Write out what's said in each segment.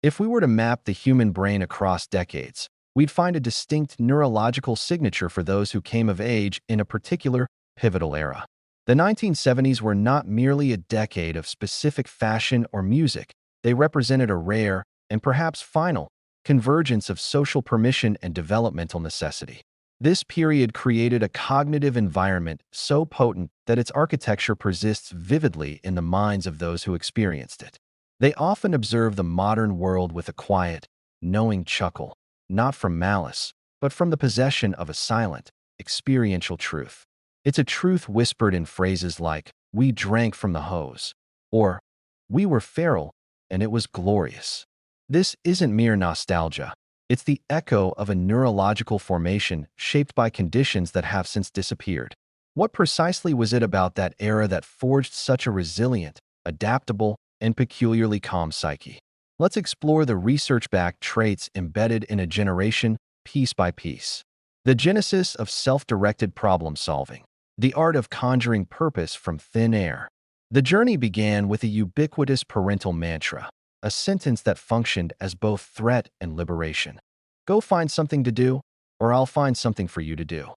If we were to map the human brain across decades, we'd find a distinct neurological signature for those who came of age in a particular pivotal era. The 1970s were not merely a decade of specific fashion or music, they represented a rare, and perhaps final, convergence of social permission and developmental necessity. This period created a cognitive environment so potent that its architecture persists vividly in the minds of those who experienced it. They often observe the modern world with a quiet, knowing chuckle, not from malice, but from the possession of a silent, experiential truth. It's a truth whispered in phrases like, "We drank from the hose," or "We were feral, and it was glorious." This isn't mere nostalgia. It's the echo of a neurological formation shaped by conditions that have since disappeared. What precisely was it about that era that forged such a resilient, adaptable, and peculiarly calm psyche? Let's explore the research-backed traits embedded in a generation, piece by piece. The genesis of self-directed problem-solving. The art of conjuring purpose from thin air. The journey began with a ubiquitous parental mantra, a sentence that functioned as both threat and liberation. "Go find something to do, or I'll find something for you to do."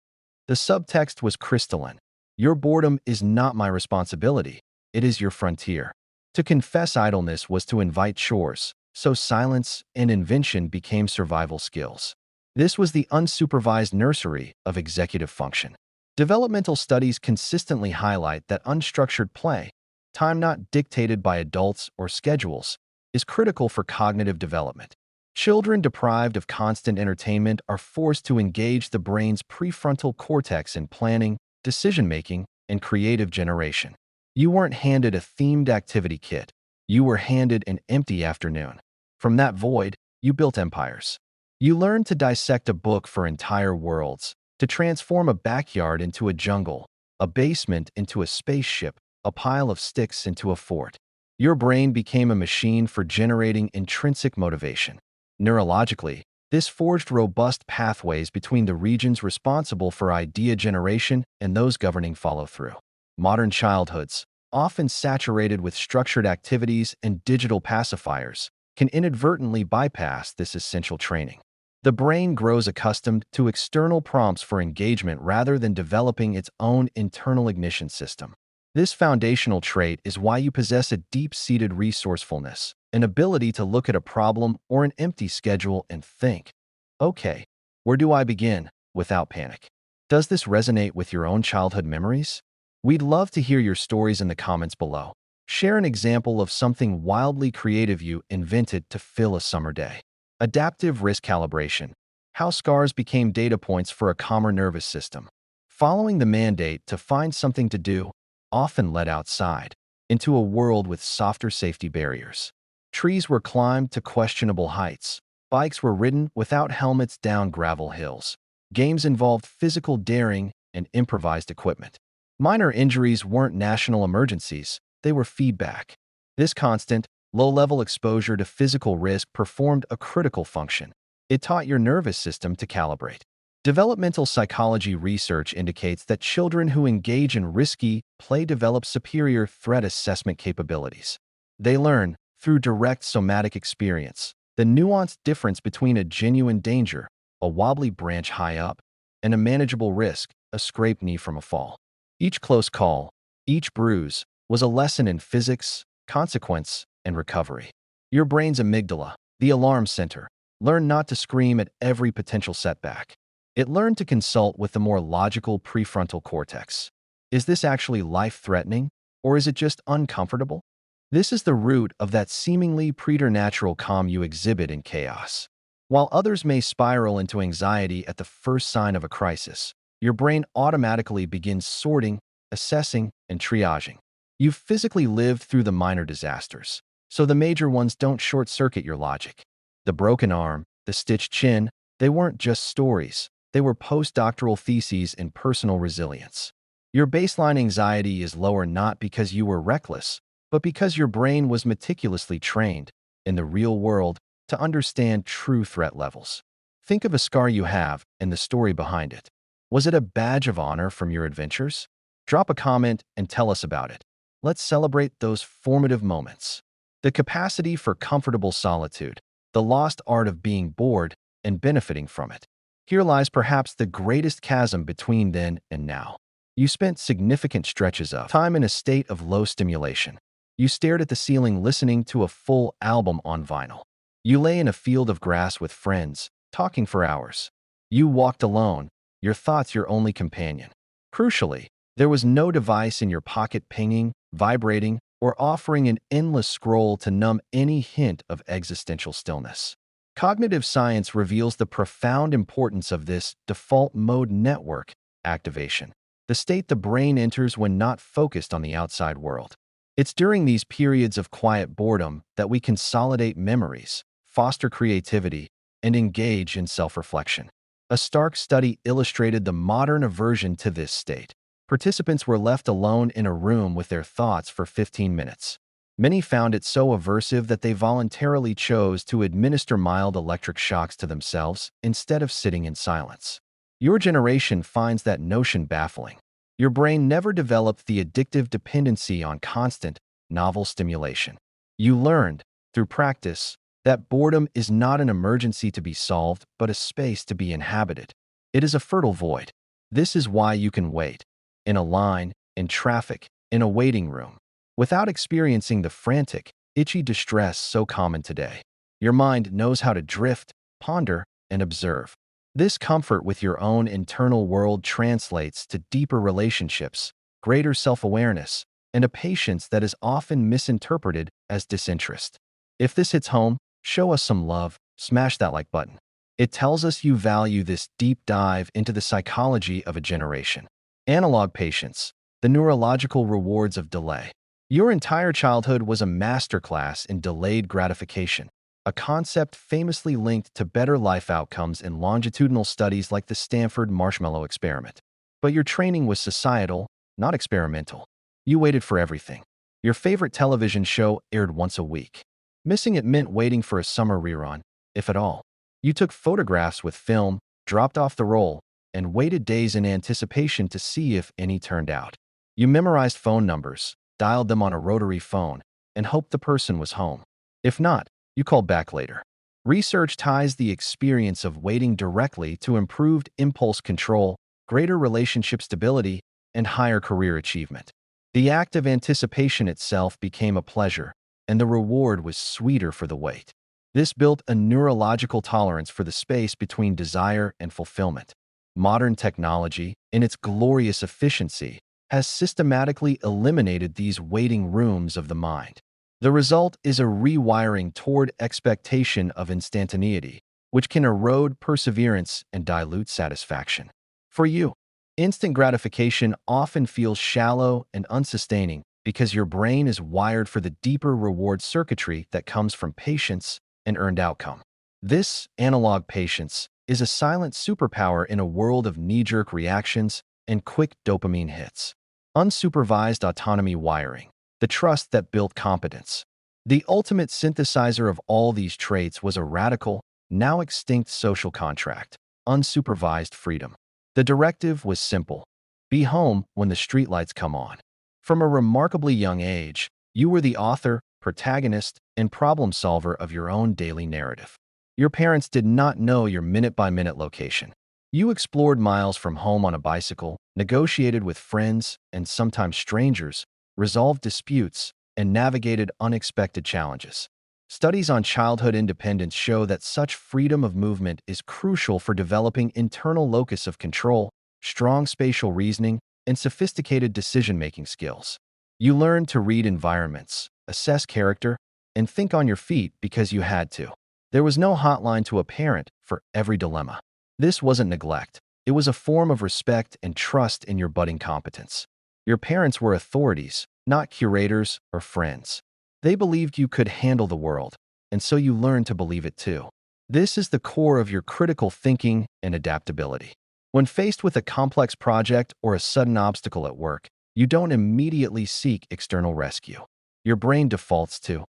The subtext was crystalline. Your boredom is not my responsibility, it is your frontier. To confess idleness was to invite chores, so silence and invention became survival skills. This was the unsupervised nursery of executive function. Developmental studies consistently highlight that unstructured play, time not dictated by adults or schedules, is critical for cognitive development. Children deprived of constant entertainment are forced to engage the brain's prefrontal cortex in planning, decision-making, and creative generation. You weren't handed a themed activity kit. You were handed an empty afternoon. From that void, you built empires. You learned to dissect a book for entire worlds, to transform a backyard into a jungle, a basement into a spaceship, a pile of sticks into a fort. Your brain became a machine for generating intrinsic motivation. Neurologically, this forged robust pathways between the regions responsible for idea generation and those governing follow-through. Modern childhoods, often saturated with structured activities and digital pacifiers, can inadvertently bypass this essential training. The brain grows accustomed to external prompts for engagement rather than developing its own internal ignition system. This foundational trait is why you possess a deep-seated resourcefulness, an ability to look at a problem or an empty schedule and think, "Okay, where do I begin?" without panic. Does this resonate with your own childhood memories? We'd love to hear your stories in the comments below. Share an example of something wildly creative you invented to fill a summer day. Adaptive risk calibration. How scars became data points for a calmer nervous system. Following the mandate to find something to do, often led outside, into a world with softer safety barriers. Trees were climbed to questionable heights. Bikes were ridden without helmets down gravel hills. Games involved physical daring and improvised equipment. Minor injuries weren't national emergencies, they were feedback. This constant, low-level exposure to physical risk performed a critical function. It taught your nervous system to calibrate. Developmental psychology research indicates that children who engage in risky play develop superior threat assessment capabilities. They learn, through direct somatic experience, the nuanced difference between a genuine danger, a wobbly branch high up, and a manageable risk, a scraped knee from a fall. Each close call, each bruise, was a lesson in physics, consequence, and recovery. Your brain's amygdala, the alarm center, learned not to scream at every potential setback. It learned to consult with the more logical prefrontal cortex. Is this actually life-threatening, or is it just uncomfortable? This is the root of that seemingly preternatural calm you exhibit in chaos. While others may spiral into anxiety at the first sign of a crisis, your brain automatically begins sorting, assessing, and triaging. You've physically lived through the minor disasters, so the major ones don't short-circuit your logic. The broken arm, the stitched chin, they weren't just stories. They were postdoctoral theses in personal resilience. Your baseline anxiety is lower not because you were reckless, but because your brain was meticulously trained, in the real world, to understand true threat levels. Think of a scar you have and the story behind it. Was it a badge of honor from your adventures? Drop a comment and tell us about it. Let's celebrate those formative moments. The capacity for comfortable solitude. the lost art of being bored and benefiting from it. Here lies perhaps the greatest chasm between then and now. You spent significant stretches of time in a state of low stimulation. You stared at the ceiling listening to a full album on vinyl. You lay in a field of grass with friends, talking for hours. You walked alone, your thoughts your only companion. Crucially, there was no device in your pocket pinging, vibrating, or offering an endless scroll to numb any hint of existential stillness. Cognitive science reveals the profound importance of this default mode network activation, the state the brain enters when not focused on the outside world. It's during these periods of quiet boredom that we consolidate memories, foster creativity, and engage in self-reflection. A stark study illustrated the modern aversion to this state. Participants were left alone in a room with their thoughts for 15 minutes. Many found it so aversive that they voluntarily chose to administer mild electric shocks to themselves instead of sitting in silence. Your generation finds that notion baffling. Your brain never developed the addictive dependency on constant, novel stimulation. You learned, through practice, that boredom is not an emergency to be solved, but a space to be inhabited. It is a fertile void. This is why you can wait, in a line, in traffic, in a waiting room, without experiencing the frantic, itchy distress so common today. Your mind knows how to drift, ponder, and observe. This comfort with your own internal world translates to deeper relationships, greater self-awareness, and a patience that is often misinterpreted as disinterest. If this hits home, show us some love, smash that like button. It tells us you value this deep dive into the psychology of a generation. Analog patience, the neurological rewards of delay. Your entire childhood was a masterclass in delayed gratification, a concept famously linked to better life outcomes in longitudinal studies like the Stanford marshmallow experiment. But your training was societal, not experimental. You waited for everything. Your favorite television show aired once a week. Missing it meant waiting for a summer rerun, if at all. You took photographs with film, dropped off the roll, and waited days in anticipation to see if any turned out. You memorized phone numbers, dialed them on a rotary phone, and hoped the person was home. If not, you called back later. Research ties the experience of waiting directly to improved impulse control, greater relationship stability, and higher career achievement. The act of anticipation itself became a pleasure, and the reward was sweeter for the wait. This built a neurological tolerance for the space between desire and fulfillment. Modern technology, in its glorious efficiency, has systematically eliminated these waiting rooms of the mind. The result is a rewiring toward expectation of instantaneity, which can erode perseverance and dilute satisfaction. For you, instant gratification often feels shallow and unsustaining because your brain is wired for the deeper reward circuitry that comes from patience and earned outcome. This analog patience is a silent superpower in a world of knee-jerk reactions and quick dopamine hits. Unsupervised autonomy wiring, the trust that built competence. The ultimate synthesizer of all these traits was a radical, now extinct social contract, unsupervised freedom. The directive was simple: be home when the streetlights come on. From a remarkably young age, you were the author, protagonist, and problem solver of your own daily narrative. Your parents did not know your minute-by-minute location. You explored miles from home on a bicycle, negotiated with friends and sometimes strangers, resolved disputes, and navigated unexpected challenges. Studies on childhood independence show that such freedom of movement is crucial for developing internal locus of control, strong spatial reasoning, and sophisticated decision-making skills. You learned to read environments, assess character, and think on your feet because you had to. There was no hotline to a parent for every dilemma. This wasn't neglect. It was a form of respect and trust in your budding competence. Your parents were authorities, not curators or friends. They believed you could handle the world, and so you learned to believe it too. This is the core of your critical thinking and adaptability. When faced with a complex project or a sudden obstacle at work, you don't immediately seek external rescue. Your brain defaults to,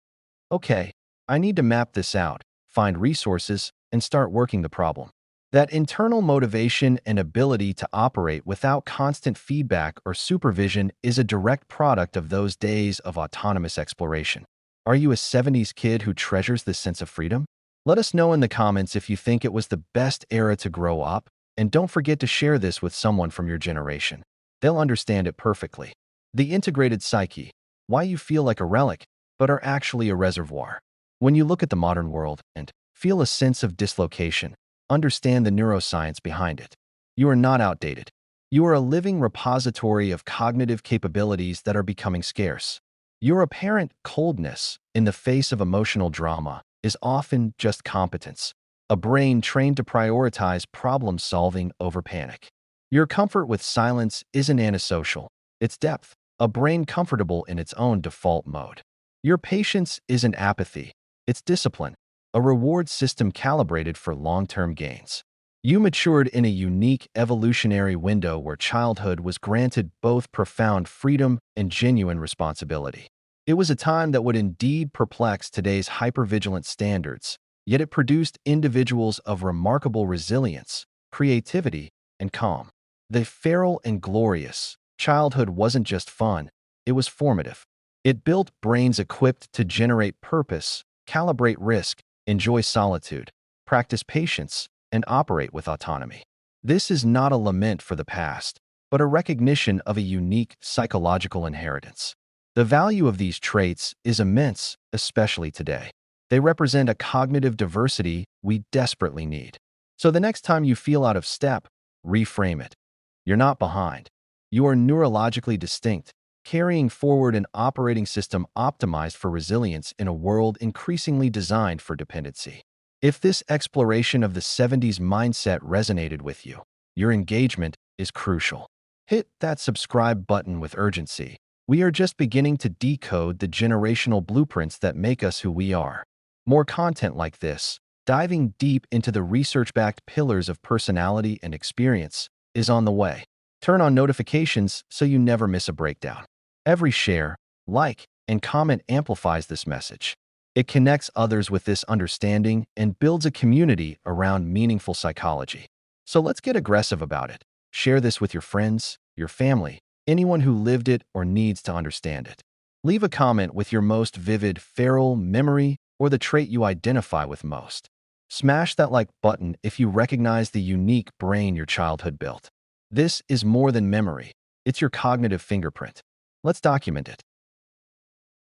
okay, I need to map this out, find resources, and start working the problem. That internal motivation and ability to operate without constant feedback or supervision is a direct product of those days of autonomous exploration. Are you a 70s kid who treasures this sense of freedom? Let us know in the comments if you think it was the best era to grow up, and don't forget to share this with someone from your generation. They'll understand it perfectly. The integrated psyche, why you feel like a relic, but are actually a reservoir. When you look at the modern world and feel a sense of dislocation, understand the neuroscience behind it. You are not outdated. You are a living repository of cognitive capabilities that are becoming scarce. Your apparent coldness in the face of emotional drama is often just competence, a brain trained to prioritize problem-solving over panic. Your comfort with silence isn't antisocial, it's depth, a brain comfortable in its own default mode. Your patience isn't apathy, it's discipline, a reward system calibrated for long-term gains. You matured in a unique evolutionary window where childhood was granted both profound freedom and genuine responsibility. It was a time that would indeed perplex today's hypervigilant standards, yet it produced individuals of remarkable resilience, creativity, and calm. The feral and glorious childhood wasn't just fun, it was formative. It built brains equipped to generate purpose, calibrate risk, enjoy solitude, practice patience, and operate with autonomy. This is not a lament for the past, but a recognition of a unique psychological inheritance. The value of these traits is immense, especially today. They represent a cognitive diversity we desperately need. So the next time you feel out of step, reframe it. You're not behind. You are neurologically distinct, carrying forward an operating system optimized for resilience in a world increasingly designed for dependency. If this exploration of the 70s mindset resonated with you, your engagement is crucial. Hit that subscribe button with urgency. We are just beginning to decode the generational blueprints that make us who we are. More content like this, diving deep into the research-backed pillars of personality and experience, is on the way. Turn on notifications so you never miss a breakdown. Every share, like, and comment amplifies this message. It connects others with this understanding and builds a community around meaningful psychology. So let's get aggressive about it. Share this with your friends, your family, anyone who lived it or needs to understand it. Leave a comment with your most vivid feral memory or the trait you identify with most. Smash that like button if you recognize the unique brain your childhood built. This is more than memory. It's your cognitive fingerprint. Let's document it.